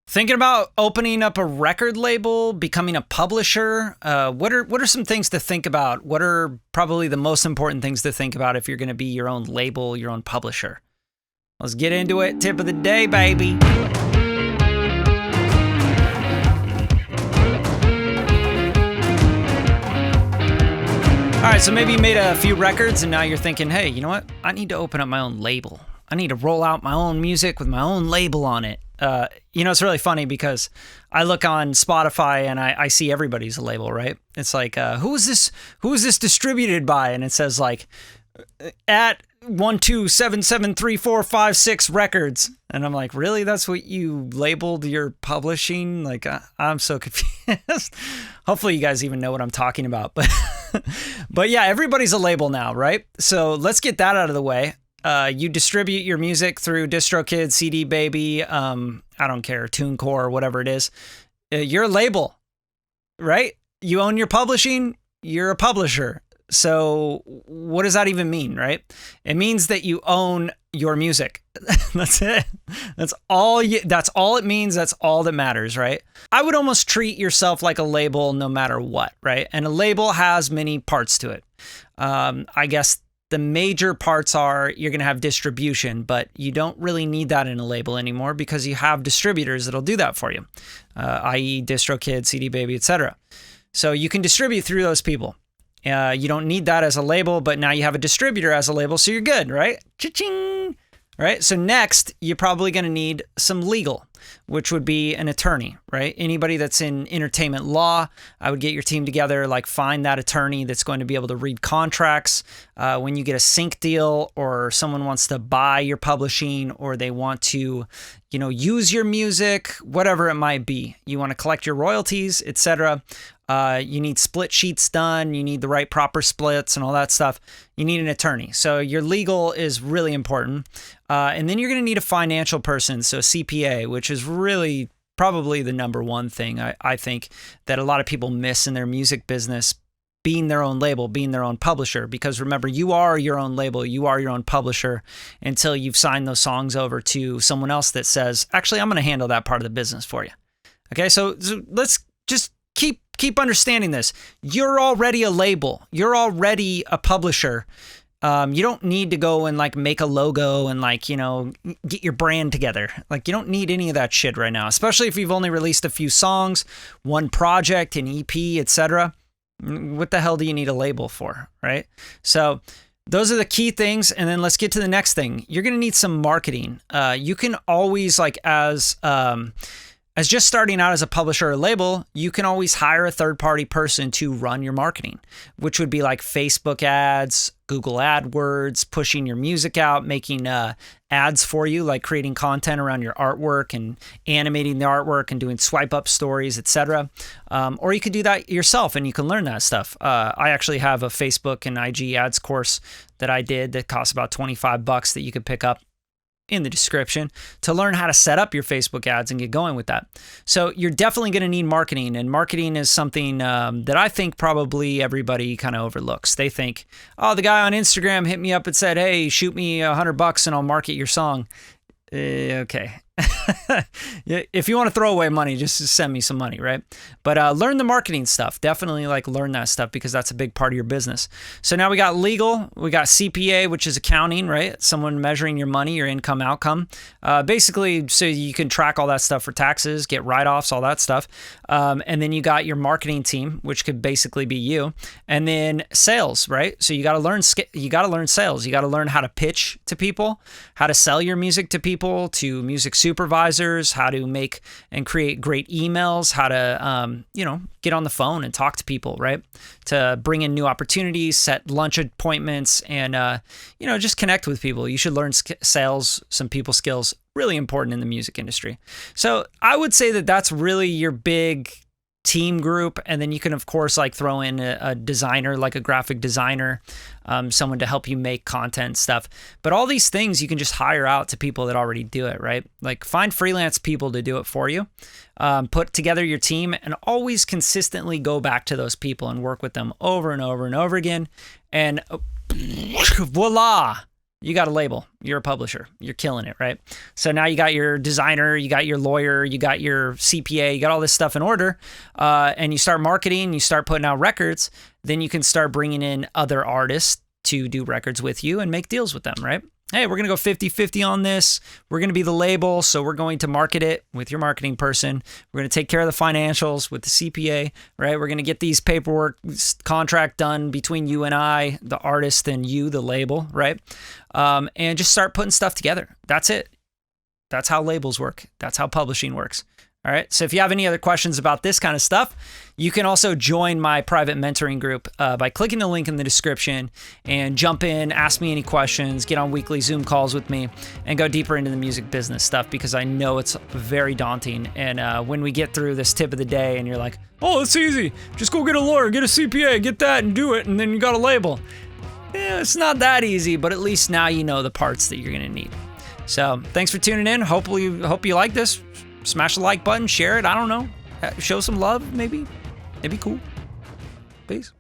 Thinking about opening up a record label, becoming a publisher. What are some things to think about? What are probably the most important things to think about if you're going to be your own label, your own publisher? Let's get into it. Tip of the day, baby. All right, so maybe you made a few records and now you're thinking, hey, you know what? I need to open up my own label. I need to roll out my own music with my own label on it. It's really funny because I look on Spotify and I see everybody's a label, right? It's like, who is this distributed by? And it says like at 1277345 records. And I'm like, really? That's what you labeled your publishing? Like, I'm so confused. Hopefully you guys even know what I'm talking about. But yeah, everybody's a label now, right? So let's get that out of the way. You distribute your music through DistroKid, CD Baby, I don't care, TuneCore, whatever it is. You're a label, right? You own your publishing, you're a publisher. So what does that even mean, right? It means that you own your music. That's it. That's all it means. That's all that matters, right? I would almost treat yourself like a label no matter what, right? And a label has many parts to it. I guess the major parts are you're going to have distribution, but you don't really need that in a label anymore because you have distributors that'll do that for you, i.e. DistroKid, CD Baby, etc. So you can distribute through those people. You don't need that as a label, but now you have a distributor as a label, so you're good, right? Cha-ching! Right? So next, you're probably going to need some legal, which would be an attorney, right? Anybody that's in entertainment law, I would get your team together, like find that attorney that's going to be able to read contracts. When you get a sync deal or someone wants to buy your publishing or they want to, use your music, whatever it might be. You want to collect your royalties, etc. You need split sheets done. You need the right proper splits and all that stuff. You need an attorney. So your legal is really important. And then you're going to need a financial person, so a CPA, which is really probably the number one thing I think that a lot of people miss in their music business, being their own label, being their own publisher. Because remember, you are your own label, you are your own publisher until you've signed those songs over to someone else that says, actually, I'm going to handle that part of the business for you. Okay, so let's just keep understanding this. You're already a label. You're already a publisher. You don't need to go and make a logo and get your brand together. You don't need any of that shit right now, especially if you've only released a few songs, one project, an EP, etc. What the hell do you need a label for, right? So those are the key things. And then let's get to the next thing. You're going to need some marketing. You can always as just starting out as a publisher or label, you can always hire a third-party person to run your marketing, which would be like Facebook ads, Google AdWords, pushing your music out, making ads for you, like creating content around your artwork and animating the artwork and doing swipe up stories, etc. Or you could do that yourself and you can learn that stuff. I actually have a Facebook and IG ads course that I did that costs about $25 that you could pick up in the description to learn how to set up your Facebook ads and get going with that. So you're definitely going to need marketing, and marketing is something that I think probably everybody kind of overlooks. They think, oh, the guy on Instagram hit me up and said, hey, shoot me $100 and I'll market your song. Okay. If you want to throw away money, just send me some money, right? But learn the marketing stuff. Definitely learn that stuff because that's a big part of your business. So now we got legal, we got CPA, which is accounting, right? Someone measuring your money, your income, outcome. Basically, so you can track all that stuff for taxes, get write-offs, all that stuff. And then you got your marketing team, which could basically be you. And then sales, right? So you got to learn sales. You got to learn how to pitch to people, how to sell your music to people, to music supervisors, how to make and create great emails, how to, get on the phone and talk to people, right? To bring in new opportunities, set lunch appointments, and, just connect with people. You should learn sales, some people skills, really important in the music industry. So I would say that that's really your big team group. And then you can, of course, throw in a designer, like a graphic designer, someone to help you make content stuff. But all these things you can just hire out to people that already do it, right? Find freelance people to do it for you. Put together your team and always consistently go back to those people and work with them over and over and over again. And voila, you got a label. You're a publisher. You're killing it, right? So now you got your designer, you got your lawyer, you got your CPA, you got all this stuff in order, and you start marketing, you start putting out records, then you can start bringing in other artists to do records with you and make deals with them, right? Hey, we're going to go 50-50 on this. We're going to be the label, so we're going to market it with your marketing person. We're going to take care of the financials with the CPA, right? We're going to get these paperwork contract done between you and I, the artist, and you, the label, right? And just start putting stuff together. That's it. That's how labels work. That's how publishing works. All right. So if you have any other questions about this kind of stuff, you can also join my private mentoring group by clicking the link in the description and jump in, ask me any questions, get on weekly Zoom calls with me, and go deeper into the music business stuff, because I know it's very daunting. And when we get through this tip of the day and you're like, oh, it's easy. Just go get a lawyer, get a CPA, get that and do it. And then you got a label. Yeah, it's not that easy, but at least now you know the parts that you're going to need. So thanks for tuning in. Hope you like this. Smash the like button, share it. I don't know. Show some love, maybe. It'd be cool. Peace.